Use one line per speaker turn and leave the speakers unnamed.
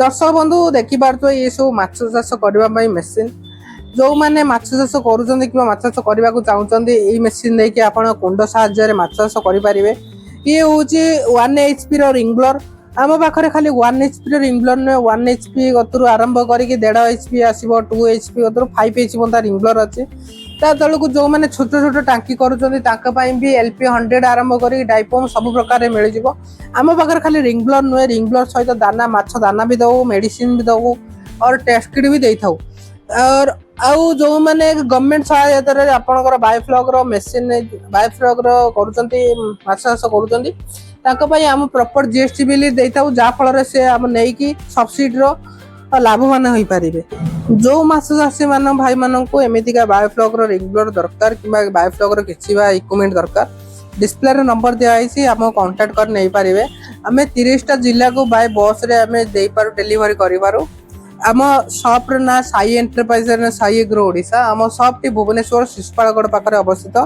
दर्शक बंधु देखिपे ये सब माछ चाष करने मेसीन जो मैंने माछ चाष करुँच कि माछ चाष करने को चाहते ये मेसीन देखिए आप कुंड साहाय्य माछ चाष करेंगे। ये हूँ 1 HP रिंगलर आम पाखे खाली 1 HP रिंगलर नुहे 1 HP गतरू आरंभ करके 1.5 HP आसो 2 HP गतरू 5 HP रिंगलर अच्छे ता तलू जो मैंने छोट छोट टांकी करुँच भी LP 100 आरंभ कर डाइपम सब प्रकार मिल जाव। आम पाखे खाली रिंगलर नुहे रिंगलर सहित दाना माछ दाना भी दऊ मेडिसिन भी दऊ और टेस्ट किट भी दे था। और आउ जो मैंने गवर्नमेंट सहायता रे आपनकर बायोफ्लॉग रो मशीन बायोफ्लॉग रो करूचंती माछ चाष करूचंती ताको पई हम प्रॉपर जीएसटी बिल दे था जा फल रे से हम नै कि सब्सिडी रो लाभवान होई परिबे। जो माछ चाषी मान भाई मान को एमिति का बायोफ्लॉग रो रेगुलर दरकार किबा बायोफ्लॉग रो किछि बा इक्विपमेंट दरकार डिस्प्ले रे नंबर दिया आइसी हम कांटेक्ट कर नै परिबे। हमें 30 टा जिल्ला को बाय बस रे हमें दे पारो डिलीवरी करि पारो। आम शॉप ना साई एंटरप्राइज साई एग्रो ओडिशा आम शॉप टी भुवनेश्वर शिशुपालगढ़ पाखरे अवस्थित।